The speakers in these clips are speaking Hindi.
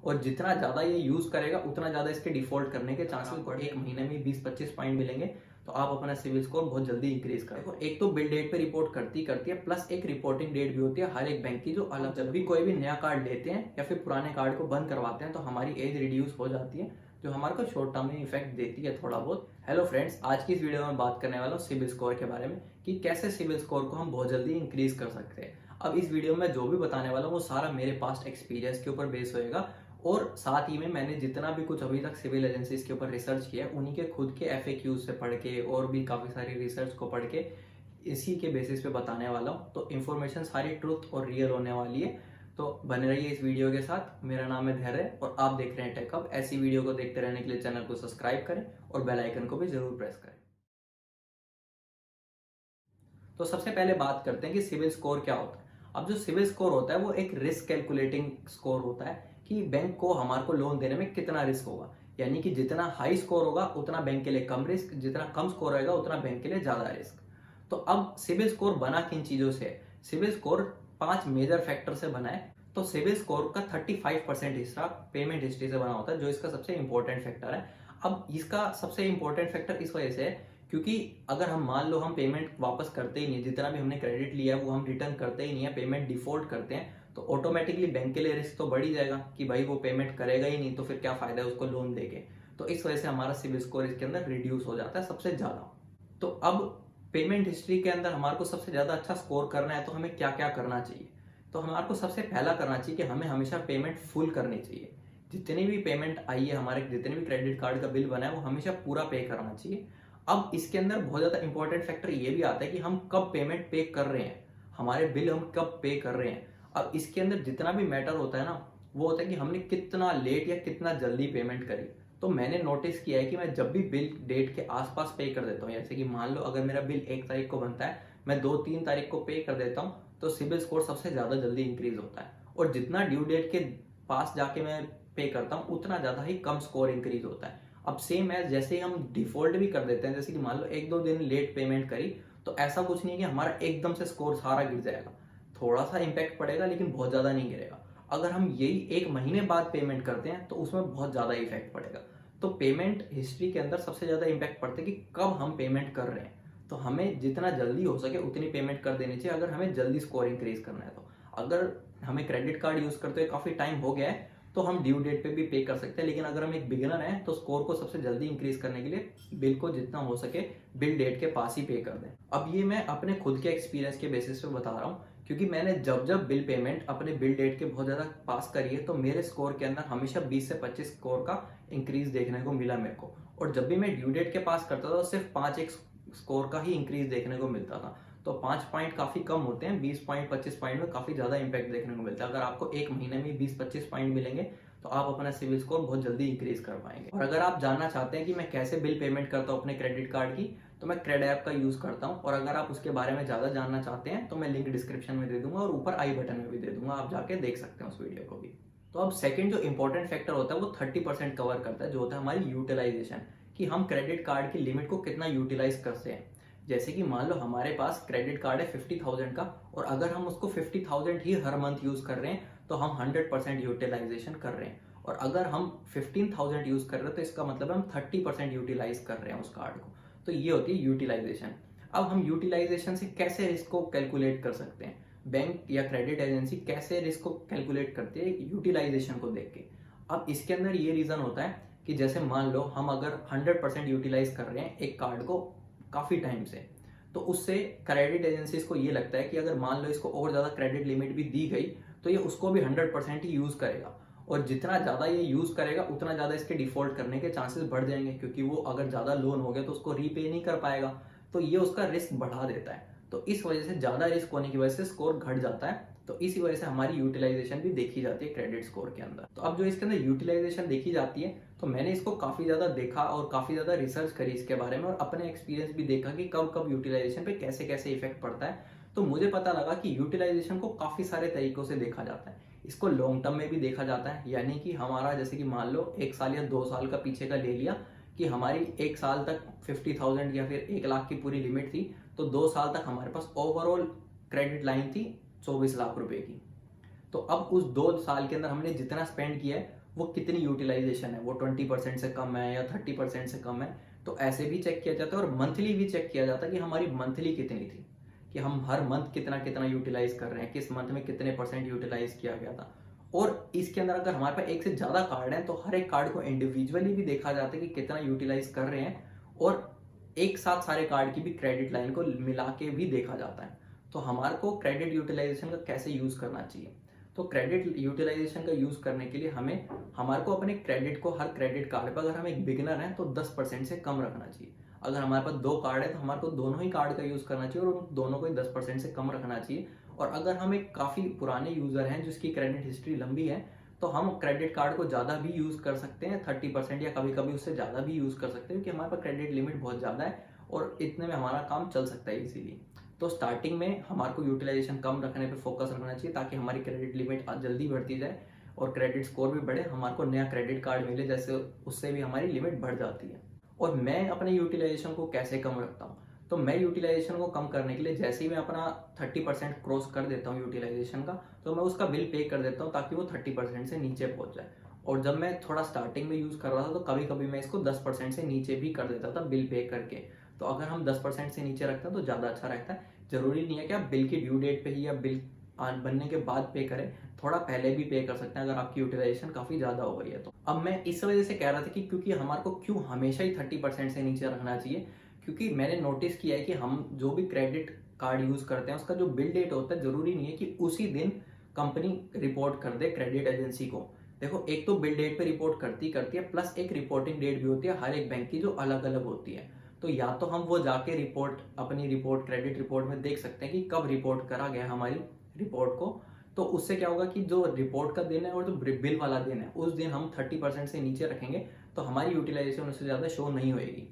और जितना ज़्यादा ये यूज़ करेगा उतना ज़्यादा इसके डिफ़ॉल्ट करने के चांसेस बढ़े। एक महीने में 20-25 पॉइंट मिलेंगे तो आप अपना सिविल स्कोर बहुत जल्दी इंक्रीज करें। देखो, एक तो बिल डेट पे रिपोर्ट करती करती है, प्लस एक रिपोर्टिंग डेट भी होती है हर एक बैंक की जो अलग। जब भी कोई भी नया कार्ड लेते हैं या फिर पुराने कार्ड को बंद करवाते हैं तो हमारी एज रिड्यूस हो जाती है, जो हमारे को शॉर्ट टर्म में इफेक्ट देती है थोड़ा बहुत। हेलो फ्रेंड्स, आज की इस वीडियो में बात करने वाला हूँ सिविल स्कोर के बारे में कि कैसे सिविल स्कोर को हम बहुत जल्दी इंक्रीज कर सकते हैं। अब इस वीडियो में जो भी बताने वाला हूँ वो सारा मेरे पास्ट एक्सपीरियंस के ऊपर बेस होएगा, और साथ ही में मैंने जितना भी कुछ अभी तक सिविल एजेंसीज के ऊपर रिसर्च किया है उन्हीं के खुद के FAQs से पढ़ के और भी काफ़ी सारी रिसर्च को पढ़ के इसी के बेसिस पे बताने वाला हूँ। तो इन्फॉर्मेशन सारी ट्रुथ और रियल होने वाली है, तो बने रहिए इस वीडियो के साथ। मेरा नाम है धैर्य और आप देख रहे हैं टेकअप। ऐसी वीडियो को देखते रहने के लिए चैनल को सब्सक्राइब करें और बेल आइकन को भी जरूर प्रेस करें। तो सबसे पहले बात करते हैं कि सिविल स्कोर क्या होता है। अब जो सिविल स्कोर होता है वो एक रिस्क कैलकुलेटिंग स्कोर होता है कि बैंक को हमारे को लोन देने में कितना रिस्क होगा। यानी कि जितना हाई स्कोर होगा उतना बैंक के लिए कम रिस्क, जितना कम स्कोर रहेगा उतना बैंक के लिए ज्यादा रिस्क। तो अब सिविल स्कोर बना किन चीजों से है? सिविल स्कोर 5 मेजर फैक्टर से बना है। तो सिविल स्कोर का 35% हिस्सा पेमेंट हिस्ट्री से बना होता है, जो इसका सबसे इंपॉर्टेंट फैक्टर है। अब इसका सबसे इंपॉर्टेंट फैक्टर इस वजह से है क्योंकि अगर हम मान लो हम पेमेंट वापस करते ही नहीं, जितना भी हमने क्रेडिट लिया है वो हम रिटर्न करते ही नहीं है, पेमेंट डिफॉल्ट करते हैं, तो ऑटोमेटिकली बैंक के लिए रिस्क तो बढ़ ही जाएगा कि भाई वो पेमेंट करेगा ही नहीं तो फिर क्या फायदा है उसको लोन देके। तो इस वजह से हमारा सिविल स्कोर इसके अंदर रिड्यूस हो जाता है सबसे ज्यादा। तो अब पेमेंट हिस्ट्री के अंदर हमारे को सबसे ज्यादा अच्छा स्कोर करना है तो हमें क्या क्या करना चाहिए? तो हमारे को सबसे पहला करना चाहिए कि हमें हमेशा पेमेंट फुल करनी चाहिए। जितनी भी पेमेंट आई है, हमारे जितने भी क्रेडिट कार्ड का बिल बना है वो हमेशा पूरा पे करना चाहिए। अब इसके अंदर बहुत ज्यादा इंपॉर्टेंट फैक्टर ये भी आता है कि हम कब पेमेंट पे कर रहे हैं, हमारे बिल हम कब पे कर रहे हैं। अब इसके अंदर जितना भी मैटर होता है ना, वो होता है कि हमने कितना लेट या कितना जल्दी पेमेंट करी। तो मैंने नोटिस किया है कि मैं जब भी बिल डेट के आसपास पे कर देता हूँ, जैसे कि मान लो अगर मेरा बिल 1 तारीख को बनता है, मैं 2-3 तारीख को पे कर देता हूँ, तो सिबिल स्कोर सबसे ज्यादा जल्दी इंक्रीज होता है। और जितना ड्यू डेट के पास जाके मैं पे करता हूँ उतना ज्यादा ही कम स्कोर इंक्रीज होता है। अब सेम है, जैसे हम डिफॉल्ट भी कर देते हैं, जैसे कि मान लो 1-2 दिन लेट पेमेंट करी, तो ऐसा कुछ नहीं है कि हमारा एकदम से स्कोर सारा गिर जाएगा। थोड़ा सा इंपैक्ट पड़ेगा लेकिन बहुत ज्यादा नहीं गिरेगा। अगर हम यही 1 महीने बाद पेमेंट करते हैं तो उसमें बहुत ज्यादा इफेक्ट पड़ेगा। तो पेमेंट हिस्ट्री के अंदर सबसे ज्यादा इंपैक्ट पड़ता है कि कब हम पेमेंट कर रहे हैं। तो हमें जितना जल्दी हो सके उतनी पेमेंट कर देनी चाहिए अगर हमें जल्दी स्कोर इंक्रीज करना है। तो अगर हमें क्रेडिट कार्ड यूज करते हुए काफी टाइम हो गया है तो हम ड्यू डेट पे भी पे कर सकते हैं, लेकिन अगर हम एक बिगिनर हैं तो स्कोर को सबसे जल्दी इंक्रीज करने के लिए बिल को जितना हो सके बिल डेट के पास ही पे कर दें। अब ये मैं अपने खुद के एक्सपीरियंस के बेसिस पे बता रहा हूँ, क्योंकि मैंने जब जब बिल पेमेंट अपने बिल डेट के बहुत ज्यादा पास करी है तो मेरे स्कोर के अंदर हमेशा 20 से 25 स्कोर का इंक्रीज देखने को मिला मेरे को। और जब भी मैं ड्यू डेट के पास करता था तो सिर्फ 5 एक स्कोर का ही इंक्रीज देखने को मिलता था। तो 5 पॉइंट काफी कम होते हैं, 20 पॉइंट 25 पॉइंट में काफी ज्यादा इंपैक्ट देखने को मिलता है। अगर आपको एक महीने में 20-25 पॉइंट मिलेंगे तो आप अपना सिविल स्कोर बहुत जल्दी इंक्रीज कर पाएंगे। और अगर आप जानना चाहते हैं कि मैं कैसे बिल पेमेंट करता हूँ अपने क्रेडिट कार्ड की, तो मैं क्रेड ऐप का यूज करता हूँ। और अगर आप उसके बारे में ज्यादा जानना चाहते हैं तो मैं लिंक डिस्क्रिप्शन में दे दूंगा और ऊपर आई बटन में भी दे दूंगा, आप जाके देख सकते हैं उस वीडियो को भी। तो अब सेकंड जो इंपॉर्टेंट फैक्टर होता है वो 30% कवर करता है, जो होता है हमारी यूटिलाइजेशन, कि हम क्रेडिट कार्ड की लिमिट को कितना यूटिलाइज करते हैं। जैसे कि मान लो हमारे पास क्रेडिट कार्ड है 50,000 का, और अगर हम उसको 50,000 ही हर मंथ यूज कर रहे हैं तो हम 100% यूटिलाइजेशन कर रहे हैं। और अगर हम 15,000 यूज कर रहे हैं तो इसका मतलब हम 30% यूटिलाइज कर रहे हैं उस कार्ड को। तो ये होती है यूटिलाइजेशन। अब हम यूटिलाइजेशन से कैसे रिस्क को कैलकुलेट कर सकते हैं? बैंक या क्रेडिट एजेंसी कैसे रिस्क को कैलकुलेट करती है यूटिलाइजेशन को देख के? अब इसके अंदर ये रीजन होता है कि जैसे मान लो हम अगर 100% यूटिलाइज कर रहे हैं एक कार्ड को काफी टाइम से, तो उससे क्रेडिट एजेंसीज को ये लगता है कि अगर मान लो इसको और ज्यादा क्रेडिट लिमिट भी दी गई तो ये उसको भी 100% ही यूज करेगा। और जितना ज्यादा ये यूज करेगा उतना ज्यादा इसके डिफॉल्ट करने के चांसेस बढ़ जाएंगे, क्योंकि वो अगर ज्यादा लोन हो गया तो उसको रीपे नहीं कर पाएगा। तो ये उसका रिस्क बढ़ा देता है। तो इस वजह से ज्यादा रिस्क होने की वजह से स्कोर घट जाता है। तो इसी वजह से हमारी यूटिलाइजेशन भी देखी जाती है क्रेडिट स्कोर के अंदर। तो अब जो इसके अंदर यूटिलाइजेशन देखी जाती है, तो मैंने इसको काफी ज्यादा देखा और काफी ज्यादा रिसर्च करी इसके बारे में, और अपने एक्सपीरियंस भी देखा कि कब कब यूटिलाइजेशन पे कैसे कैसे इफेक्ट पड़ता है। तो मुझे पता लगा कि यूटिलाइजेशन को काफी सारे तरीकों से देखा जाता है। इसको लॉन्ग टर्म में भी देखा जाता है, यानी कि हमारा जैसे कि मान लो 1 साल या 2 साल का पीछे का ले लिया कि हमारी 1 साल तक 50,000 या फिर 1 लाख की पूरी लिमिट थी, तो 2 साल तक हमारे पास ओवरऑल क्रेडिट लाइन थी 24 लाख रुपए की। तो अब उस 2 साल के अंदर हमने जितना स्पेंड किया है वो कितनी यूटिलाइजेशन है, वो 20% से कम है या 30% से कम है। तो ऐसे भी चेक किया जाता है और मंथली भी चेक किया जाता है कि हमारी मंथली कितनी थी, कि हम हर मंथ कितना कितना यूटिलाइज कर रहे हैं, किस मंथ में कितने परसेंट यूटिलाइज किया गया था। और इसके अंदर अगर हमारे पास एक से ज़्यादा कार्ड हैं तो हर एक कार्ड को इंडिविजुअली भी देखा जाता है कि कितना यूटिलाइज कर रहे हैं, और एक साथ सारे कार्ड की भी क्रेडिट लाइन को मिला के भी देखा जाता है। तो हमारे को क्रेडिट यूटिलाइजेशन का कैसे यूज़ करना चाहिए, तो क्रेडिट यूटिलाइजेशन का यूज़ करने के लिए हमारे को अपने क्रेडिट को हर क्रेडिट कार्ड पर, अगर हम एक बिगिनर हैं तो 10% से कम रखना चाहिए। अगर हमारे पास 2 कार्ड है तो हमारे को दोनों ही कार्ड का यूज़ करना चाहिए और उन दोनों को ही 10% से कम रखना चाहिए। और अगर हम एक काफ़ी पुराने यूज़र हैं जिसकी क्रेडिट हिस्ट्री लंबी है, तो हम क्रेडिट कार्ड को ज़्यादा भी यूज़ कर सकते हैं, 30% या कभी कभी उससे ज़्यादा भी यूज़ कर सकते हैं, क्योंकि हमारे पास क्रेडिट लिमिट बहुत ज़्यादा है और इतने में हमारा काम चल सकता है इजीली। तो स्टार्टिंग में हमारे को यूटिलाइजेशन कम रखने पे फोकस रखना चाहिए ताकि हमारी क्रेडिट लिमिट जल्दी बढ़ती जाए और क्रेडिट स्कोर भी बढ़े, हमारे को नया क्रेडिट कार्ड मिले जैसे, उससे भी हमारी लिमिट बढ़ जाती है। और मैं अपने यूटिलाइजेशन को कैसे कम रखता हूँ, तो मैं यूटिलाइजेशन को कम करने के लिए जैसे ही मैं अपना 30% क्रॉस कर देता हूँ यूटिलाइजेशन का, तो मैं उसका बिल पे कर देता हूँ ताकि वो 30% से नीचे पहुँच जाए। और जब मैं थोड़ा स्टार्टिंग में यूज़ कर रहा था तो कभी कभी मैं इसको 10% से नीचे भी कर देता था बिल पे करके। तो अगर हम 10% से नीचे रखते हैं तो ज़्यादा अच्छा रहता है। ज़रूरी नहीं है कि आप बिल की ड्यू डेट पे ही या बिल बनने के बाद पे करें, थोड़ा पहले भी पे कर सकते हैं अगर आपकी यूटिलाइजेशन काफ़ी ज़्यादा हो गई है तो। अब मैं इस वजह से कह रहा था कि क्योंकि हमारे को क्यों हमेशा ही 30% से नीचे रखना चाहिए, क्योंकि मैंने नोटिस किया है कि हम जो भी क्रेडिट कार्ड यूज़ करते हैं उसका जो बिल डेट होता है, ज़रूरी नहीं है कि उसी दिन कंपनी रिपोर्ट कर दे क्रेडिट एजेंसी को। देखो, एक तो बिल डेट पे रिपोर्ट करती है, प्लस एक रिपोर्टिंग डेट भी होती है हर एक बैंक की जो अलग अलग होती है। तो या तो हम वो जाके अपनी रिपोर्ट क्रेडिट रिपोर्ट में देख सकते हैं कि कब रिपोर्ट करा गया हमारी रिपोर्ट को। तो उससे क्या होगा कि जो रिपोर्ट का दिन है और जो बिल वाला दिन है उस दिन हम 30% से नीचे रखेंगे तो हमारी यूटिलाइजेशन उससे ज़्यादा शो नहीं होएगी।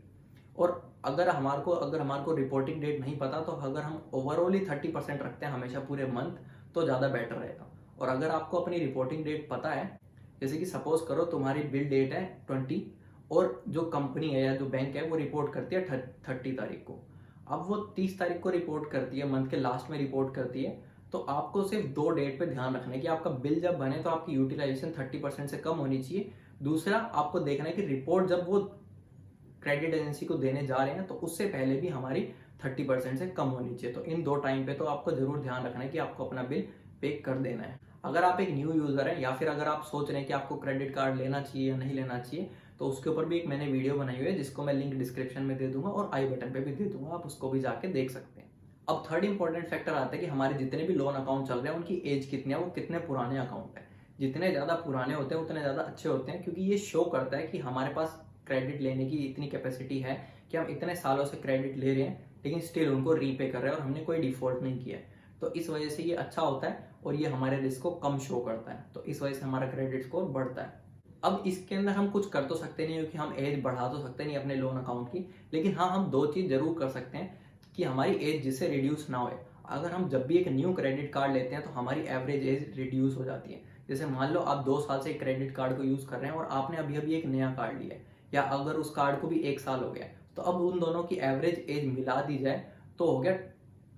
और अगर हमारे को रिपोर्टिंग डेट नहीं पता तो अगर हम ओवरऑल ही 30% रखते हैं हमेशा पूरे मंथ, तो ज़्यादा बेटर रहेगा। और अगर आपको अपनी रिपोर्टिंग डेट पता है, जैसे कि सपोज करो तुम्हारी बिल डेट है 20 और जो कंपनी है या जो बैंक है वो रिपोर्ट करती है 30 तारीख को, अब वो 30 तारीख को रिपोर्ट करती है, मंथ के लास्ट में रिपोर्ट करती है। तो आपको सिर्फ 2 डेट पे ध्यान रखना है कि आपका बिल जब बने तो आपकी यूटिलाइजेशन 30% से कम होनी चाहिए। दूसरा, आपको देखना है कि रिपोर्ट जब वो क्रेडिट एजेंसी को देने जा रहे हैं तो उससे पहले भी हमारी 30% से कम होनी चाहिए। तो इन 2 टाइम पे तो आपको जरूर ध्यान रखना है कि आपको अपना बिल पे कर देना है। अगर आप एक न्यू यूजर हैं या फिर अगर आप सोच रहे हैं कि आपको क्रेडिट कार्ड लेना चाहिए या नहीं लेना चाहिए, तो उसके ऊपर भी एक मैंने वीडियो बनाई हुई है जिसको मैं लिंक डिस्क्रिप्शन में दे दूंगा और आई बटन पे भी दे दूंगा, आप उसको भी जाके देख सकते हैं। अब थर्ड इंपॉर्टेंट फैक्टर आता है कि हमारे जितने भी लोन अकाउंट चल रहे हैं उनकी एज कितनी है, वो कितने पुराने अकाउंट है। जितने ज़्यादा पुराने होते हैं उतने ज़्यादा अच्छे होते हैं, क्योंकि ये शो करता है कि हमारे पास क्रेडिट लेने की इतनी कैपेसिटी है कि हम इतने सालों से क्रेडिट ले रहे हैं लेकिन स्टिल उनको रीपे कर रहे हैं और हमने कोई डिफॉल्ट नहीं किया है। तो इस वजह से ये अच्छा होता है और ये हमारे रिस्क को कम शो करता है, तो इस वजह से हमारा क्रेडिट स्कोर बढ़ता है। अब इसके अंदर हम कुछ कर तो सकते नहीं, क्योंकि हम एज बढ़ा तो सकते नहीं अपने लोन अकाउंट की, लेकिन हाँ, हम 2 चीज़ जरूर कर सकते हैं कि हमारी एज जिससे रिड्यूस ना हो। अगर हम जब भी एक न्यू क्रेडिट कार्ड लेते हैं तो हमारी एवरेज एज रिड्यूस हो जाती है। जैसे मान लो आप 2 साल से क्रेडिट कार्ड को यूज़ कर रहे हैं और आपने अभी अभी एक नया कार्ड लिया है, या अगर उस कार्ड को भी 1 साल हो गया, तो अब उन दोनों की एवरेज एज मिला दी जाए तो हो गया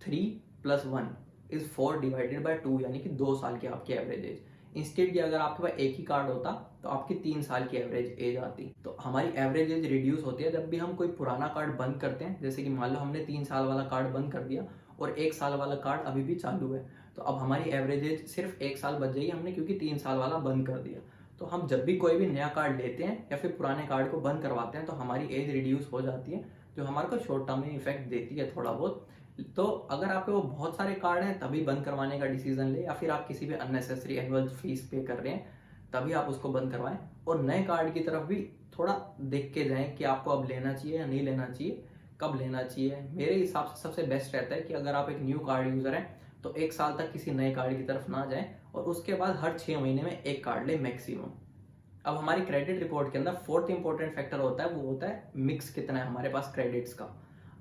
3 + 1 = 4 / 2, यानी कि 2 साल की आपकी एवरेज एज। इंस्टेड की अगर आपके पास एक ही कार्ड होता तो आपकी 3 साल की एवरेज एज आती। तो हमारी एवरेज एज रिड्यूस होती है जब भी हम कोई पुराना कार्ड बंद करते हैं। जैसे कि मान लो हमने 3 साल वाला कार्ड बंद कर दिया और 1 साल वाला कार्ड अभी भी चालू है, तो अब हमारी एवरेज एज सिर्फ 1 साल बच जाएगी हमने, क्योंकि 3 साल वाला बंद कर दिया। तो हम जब भी कोई भी नया कार्ड लेते हैं या फिर पुराने कार्ड को बंद करवाते हैं तो हमारी एज रिड्यूस हो जाती है, जो हमारे को शॉर्ट टर्म में इफेक्ट देती है थोड़ा बहुत। तो अगर आपके वो बहुत सारे कार्ड हैं तभी बंद करवाने का डिसीजन ले, या फिर आप किसी भी अननेसेसरी एनुअल फीस पे कर रहे हैं तभी आप उसको बंद करवाएं। और नए कार्ड की तरफ भी थोड़ा देख के जाएं कि आपको अब लेना चाहिए या नहीं लेना चाहिए, कब लेना चाहिए। मेरे हिसाब से सबसे बेस्ट रहता है कि अगर आप एक न्यू कार्ड यूजर हैं तो 1 साल तक किसी नए कार्ड की तरफ ना जाएं और उसके बाद हर 6 महीने में एक कार्ड लें मैक्सिमम। अब हमारी क्रेडिट रिपोर्ट के अंदर फोर्थ इंपॉर्टेंट फैक्टर होता है, वो होता है मिक्स कितना है हमारे पास क्रेडिट्स का।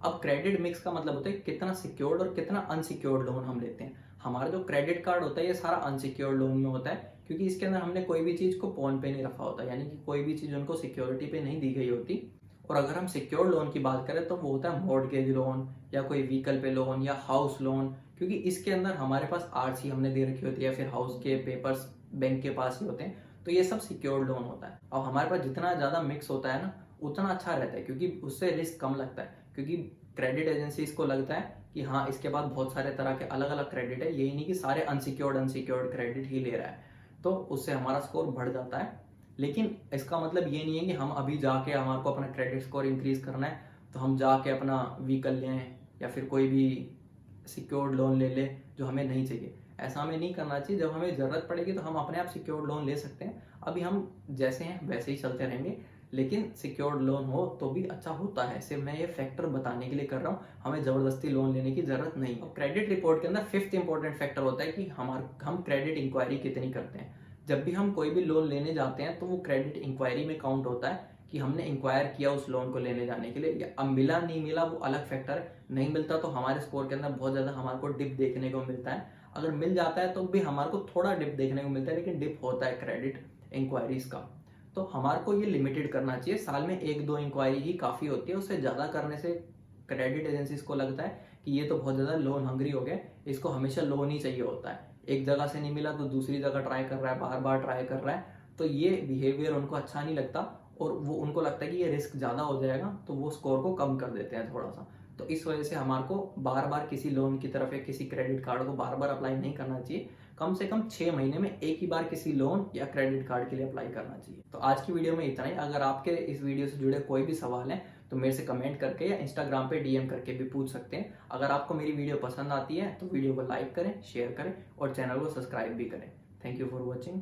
अब क्रेडिट मिक्स का मतलब होता है कितना सिक्योर्ड और कितना अनसिक्योर्ड लोन हम लेते हैं। हमारा जो क्रेडिट कार्ड होता है ये सारा अनसिक्योर्ड लोन में होता है, क्योंकि इसके अंदर हमने कोई भी चीज़ को पॉन पे नहीं रखा होता, यानी कि कोई भी चीज़ उनको सिक्योरिटी पे नहीं दी गई होती। और अगर हम सिक्योर लोन की बात करें तो वो होता है मॉर्टगेज लोन या कोई व्हीकल पे लोन या हाउस लोन, क्योंकि इसके अंदर हमारे पास आरसी हमने दे रखी होती है या फिर हाउस के पेपर्स बैंक के पास ही होते हैं। तो ये सब सिक्योर्ड लोन होता है। अब हमारे पास जितना ज़्यादा मिक्स होता है ना उतना अच्छा रहता है, क्योंकि उससे रिस्क कम लगता है। क्योंकि क्रेडिट एजेंसीज को लगता है कि हाँ इसके बाद बहुत सारे तरह के अलग अलग क्रेडिट है, यही नहीं कि सारे अनसिक्योर्ड क्रेडिट ही ले रहा है, तो उससे हमारा स्कोर बढ़ जाता है। लेकिन इसका मतलब ये नहीं है कि हम अभी जाके हमारे को अपना क्रेडिट स्कोर इंक्रीज करना है तो हम जाके अपना व्हीकल लें या फिर कोई भी सिक्योर्ड लोन ले ले जो हमें नहीं चाहिए। ऐसा हमें नहीं करना चाहिए। जब हमें ज़रूरत पड़ेगी तो हम अपने आप सिक्योर्ड लोन ले सकते हैं। अभी हम जैसे हैं वैसे ही चलते रहेंगे, लेकिन सिक्योर्ड लोन हो तो भी अच्छा होता है। सिर्फ मैं ये फैक्टर बताने के लिए कर रहा हूँ, हमें ज़बरदस्ती लोन लेने की ज़रूरत नहीं है। क्रेडिट रिपोर्ट के अंदर फिफ्थ इंपॉर्टेंट फैक्टर होता है कि हम क्रेडिट इंक्वायरी कितनी करते हैं। जब भी हम कोई भी लोन लेने जाते हैं तो वो क्रेडिट इंक्वायरी में काउंट होता है कि हमने इंक्वायर किया उस लोन को लेने जाने के लिए। या अब मिला नहीं मिला वो अलग फैक्टर है। नहीं मिलता तो हमारे स्कोर के अंदर बहुत ज़्यादा हमारे को डिप देखने को मिलता है। अगर मिल जाता है तो भी हमारे को थोड़ा डिप देखने को मिलता है, लेकिन डिप होता है क्रेडिट इंक्वायरीज का। तो हमारे को ये लिमिटेड करना चाहिए, साल में 1-2 इंक्वायरी ही काफ़ी होती है। उससे ज़्यादा करने से क्रेडिट एजेंसीज को लगता है कि ये तो बहुत ज़्यादा लोन हंग्री हो गया, इसको हमेशा लोन ही चाहिए होता है। एक जगह से नहीं मिला तो दूसरी जगह ट्राई कर रहा है, बार बार ट्राई कर रहा है। तो ये बिहेवियर उनको अच्छा नहीं लगता और वो उनको लगता है कि ये रिस्क ज़्यादा हो जाएगा, तो वो स्कोर को कम कर देते हैं थोड़ा सा। तो इस वजह से हमारे को बार बार किसी लोन की तरफ या किसी क्रेडिट कार्ड को बार बार अप्लाई नहीं करना चाहिए। कम से कम 6 महीने में एक ही बार किसी लोन या क्रेडिट कार्ड के लिए अप्लाई करना चाहिए। तो आज की वीडियो में इतना ही। अगर आपके इस वीडियो से जुड़े कोई भी सवाल है तो मेरे से कमेंट करके या इंस्टाग्राम पे डीएम करके भी पूछ सकते हैं। अगर आपको मेरी वीडियो पसंद आती है तो वीडियो को लाइक करें, शेयर करें और चैनल को सब्सक्राइब भी करें। Thank you for watching.